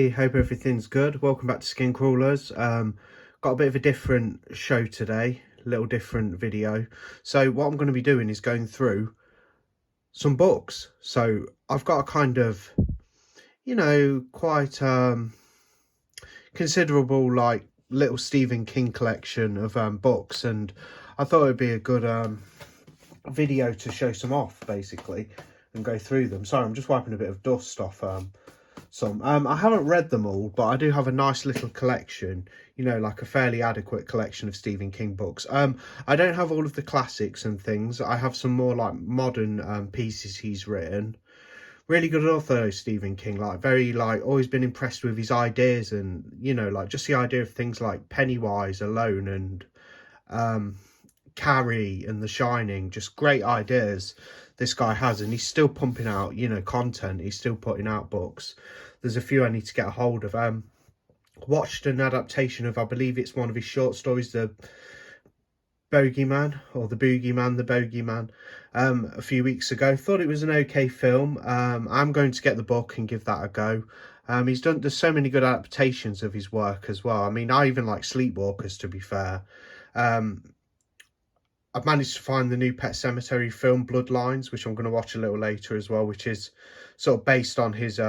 everybody, hope everything's good. Welcome back to Skin Crawlers. Got a bit of a different show today, a little different video. So what I'm going to be doing is going through some books. So I've got a kind of, quite considerable like little Stephen King collection of books, and I thought it'd be a good video to show some off basically and go through them. Sorry, I'm just wiping a bit of dust off some. I haven't read them all, but I do have a nice little collection, like a fairly adequate collection of Stephen King books. I don't have all of the classics and things. I have some more like modern pieces he's written. Really good author, Stephen King, always been impressed with his ideas, and just the idea of things like Pennywise alone and Carrie and The Shining. Just great ideas this guy has, and he's still pumping out content. He's still putting out books. There's a few I need to get a hold of. Watched an adaptation of, I believe it's one of his short stories, The Bogeyman, or The Boogeyman, The Bogeyman, a few weeks ago. Thought it was an okay film. I'm going to get the book and give that a go. There's so many good adaptations of his work as well. I mean, I even like Sleepwalkers, to be fair. I've managed to find the new Pet Sematary film, Bloodlines, which I'm going to watch a little later as well, which is sort of based on his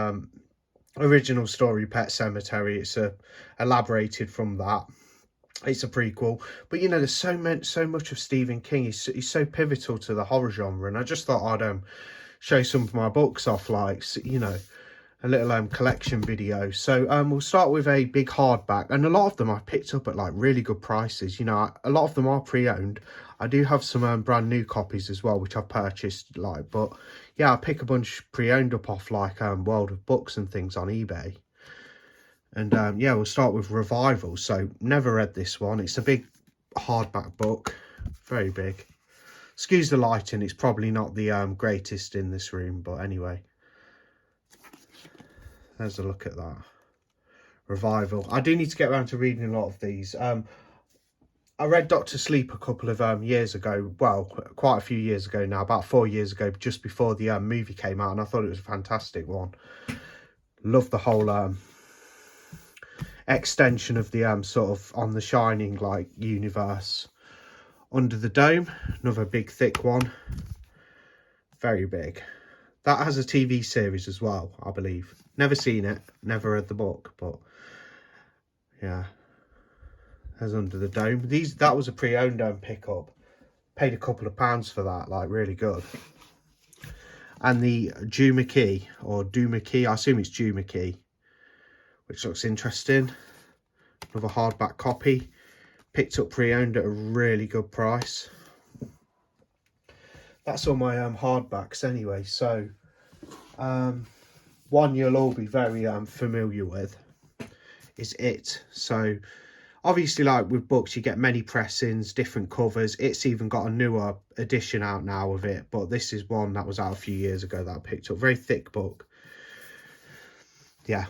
original story, Pet Sematary. It's elaborated from that. It's a prequel, but there's so much of Stephen King. He's so pivotal to the horror genre, and I just thought I'd show some of my books off, like a little collection video. So we'll start with a big hardback, and a lot of them I picked up at like really good prices. A lot of them are pre-owned. I do have some brand new copies as well, which I've purchased, but yeah, I pick a bunch pre-owned up off like World of Books and things on eBay. And yeah, we'll start with Revival. So never read this one. It's a big hardback book, very big. Excuse the lighting, it's probably not the greatest in this room, but anyway, there's a look at that. Revival. I do need to get around to reading a lot of these. I read Doctor Sleep a couple of years ago. Well, quite a few years ago now, about 4 years ago, just before the movie came out, and I thought it was a fantastic one. Love the whole extension of the sort of on the Shining like universe. Under the Dome, another big thick one, very big. That has a TV series as well, I believe. Never seen it, never read the book, but yeah. As Under the Dome. That was a pre-owned pickup. Paid a couple of pounds for that, like really good. And the Doomakey, or Doomakey, I assume it's Doomakey, which looks interesting. Another hardback copy. Picked up pre-owned at a really good price. That's all my hardbacks anyway. So one you'll all be very familiar with is It. So obviously, like with books, you get many pressings, different covers. It's even got a newer edition out now of it, but this is one that was out a few years ago that I picked up. Very thick book. Yeah,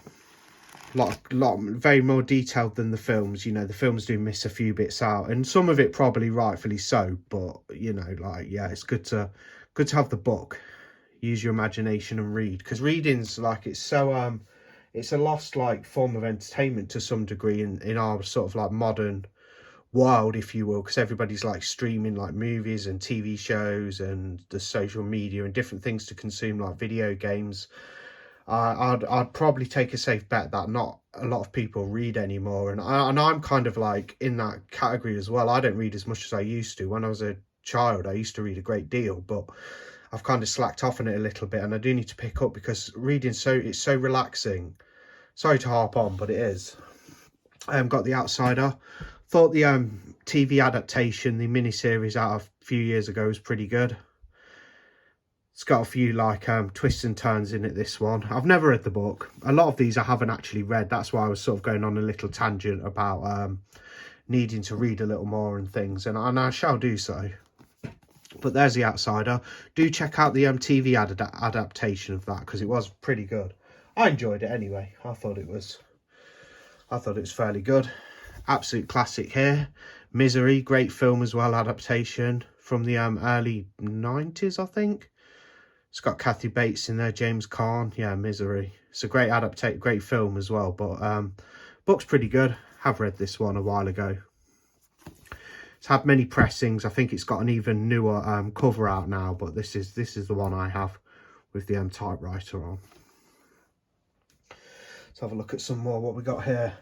very more detailed than the films. The films do miss a few bits out, and some of it probably rightfully so. But yeah, it's good to have the book. Use your imagination and read, because reading's like it's a lost like form of entertainment to some degree in our sort of like modern world, if you will, because everybody's like streaming like movies and TV shows and the social media and different things to consume, like video games. I'd probably take a safe bet that not a lot of people read anymore, and I'm kind of like in that category as well. I don't read as much as I used to. When I was a child, I used to read a great deal, but I've kind of slacked off on it a little bit, and I do need to pick up because reading it's so relaxing. Sorry to harp on, but it is. Got The Outsider. Thought the TV adaptation, the miniseries out a few years ago, was pretty good. It's got a few like twists and turns in it, this one. I've never read the book. A lot of these I haven't actually read. That's why I was sort of going on a little tangent about needing to read a little more and things, and I shall do so. But there's The Outsider. Do check out the TV adaptation of that, because it was pretty good. I enjoyed it anyway. I thought it was fairly good. Absolute classic here. Misery, great film as well, adaptation from the early 90s, I think. It's got Kathy Bates in there, James Caan. Yeah, Misery. It's a great great film as well. But book's pretty good. Have read this one a while ago. It's had many pressings. I think it's got an even newer cover out now, but this is the one I have with the typewriter on. Let's have a look at some more. What we got here?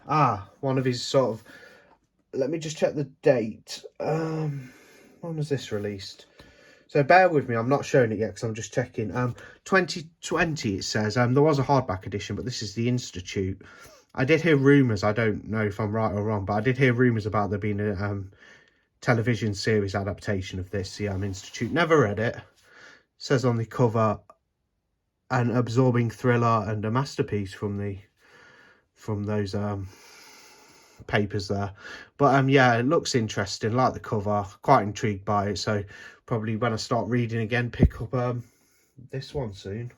One of his sort of. Let me just check the date. When was this released? So bear with me, I'm not showing it yet because I'm just checking. 2020 it says. There was a hardback edition, but this is the Institute. I did hear rumours, I don't know if I'm right or wrong, but I did hear rumours about there being a television series adaptation of this, the Institute. Never read it. It says on the cover, an absorbing thriller and a masterpiece from those papers there. But yeah, it looks interesting, like the cover, quite intrigued by it, so probably when I start reading again, pick up this one soon.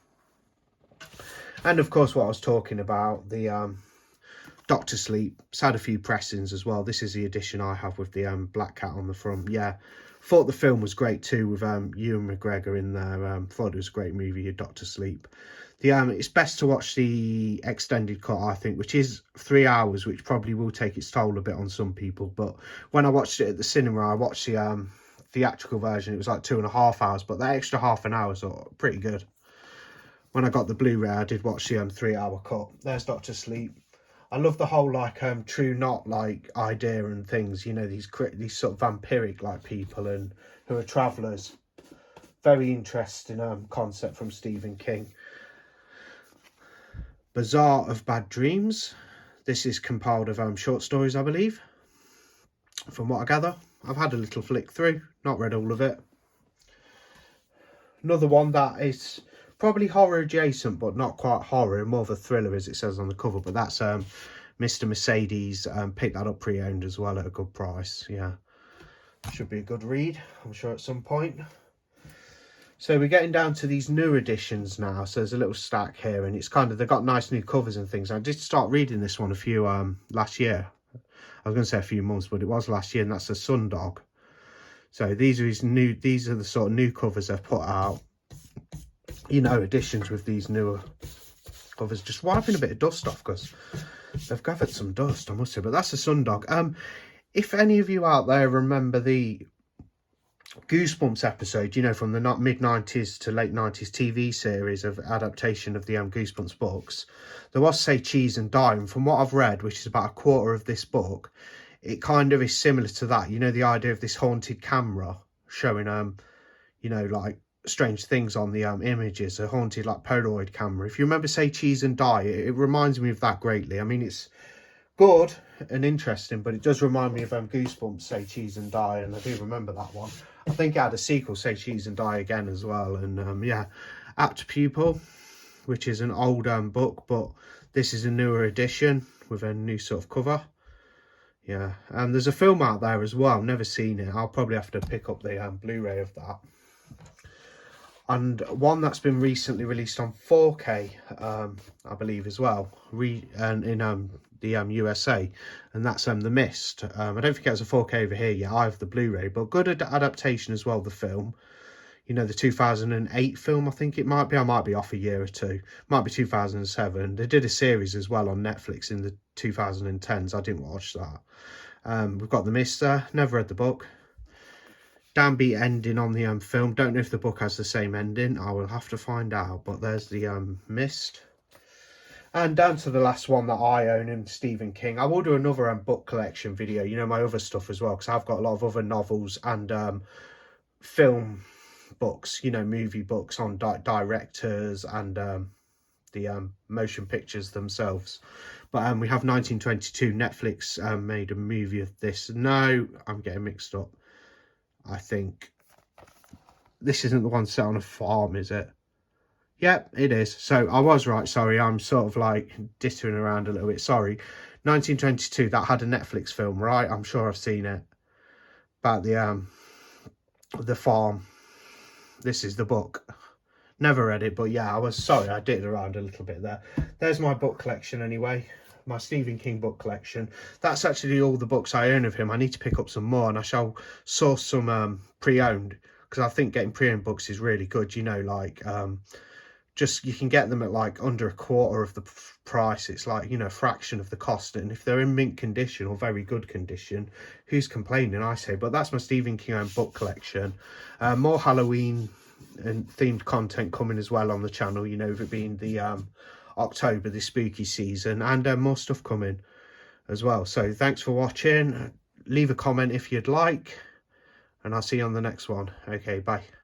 And of course, what I was talking about, the Doctor Sleep, it's had a few pressings as well. This is the edition I have with the black cat on the front. Yeah, thought the film was great too, with Ewan McGregor in there. Thought it was a great movie, Doctor Sleep. It's best to watch the extended cut, I think, which is 3 hours, which probably will take its toll a bit on some people. But when I watched it at the cinema, I watched the theatrical version. It was like 2.5 hours, but that extra half an hour was pretty good. When I got the Blu-ray, I did watch the 3-hour cut. There's Doctor Sleep. I love the whole like true knot like idea and things. You know, these sort of vampiric like people and who are travellers. Very interesting concept from Stephen King. Bazaar of Bad Dreams. This is compiled of short stories, I believe, from what I gather. I've had a little flick through, not read all of it. Another one that is probably horror adjacent, but not quite horror, more of a thriller as it says on the cover. But that's Mr. Mercedes. Picked that up pre-owned as well at a good price. Yeah, should be a good read, I'm sure, at some point. So we're getting down to these new editions now. So there's a little stack here, and it's kind of, they've got nice new covers and things. I did start reading this one a few last year. I was going to say a few months, but it was last year, and that's a Sundog. So these are the sort of new covers they've put out. You know, editions with these newer covers. Just wiping a bit of dust off because they've gathered some dust, I must say. But that's a Sundog. If any of you out there remember the Goosebumps episode, you know, from the mid-90s to late 90s TV series of adaptation of the Goosebumps books, there was Say Cheese and Die, and from what I've read, which is about a quarter of this book, it kind of is similar to that. You know, the idea of this haunted camera showing you know, like strange things on the images, a haunted like Polaroid camera. If you remember Say Cheese and Die, it reminds me of that greatly. I mean, it's good and interesting, but it does remind me of Goosebumps, Say Cheese and Die, and I do remember that one. I think it had a sequel, Say Cheese and Die Again, as well. And yeah, Apt Pupil, which is an old book, but this is a newer edition with a new sort of cover. Yeah, and there's a film out there as well. I've never seen it. I'll probably have to pick up the Blu-ray of that. And one that's been recently released on 4K, I believe, as well, in the USA, and that's The Mist. I don't think it has a 4K over here yet. I have the Blu-ray, but good adaptation as well, the film. You know, the 2008 film, I think it might be. I might be off a year or two. Might be 2007. They did a series as well on Netflix in the 2010s. I didn't watch that. We've got The Mist there. Never read the book. Downbeat ending on the film. Don't know if the book has the same ending. I will have to find out. But there's the Mist. And down to the last one that I own, in Stephen King. I will do another book collection video. You know, my other stuff as well, because I've got a lot of other novels and film books. You know, movie books on directors and the motion pictures themselves. But we have 1922. Netflix made a movie of this. No, I'm getting mixed up. I think this isn't the one set on a farm, is it? Yep, it is. So I was right. Sorry, I'm sort of like dittering around a little bit. Sorry. 1922, that had a Netflix film, right? I'm sure I've seen it. About the farm. This is the book. Never read it, but yeah, I was sorry. I did around a little bit there. There's my book collection anyway. My Stephen King book collection. That's actually all the books I own of him. I need to pick up some more, and I shall source some pre-owned, because I think getting pre-owned books is really good, you know, like just you can get them at like under a quarter of the price. It's like, you know, a fraction of the cost, and if they're in mint condition or very good condition, who's complaining, I say. But that's my Stephen King owned book collection. More Halloween and themed content coming as well on the channel, you know, with it being the October, the spooky season, and more stuff coming as well. So thanks for watching. Leave a comment if you'd like, and I'll see you on the next one. Okay, bye.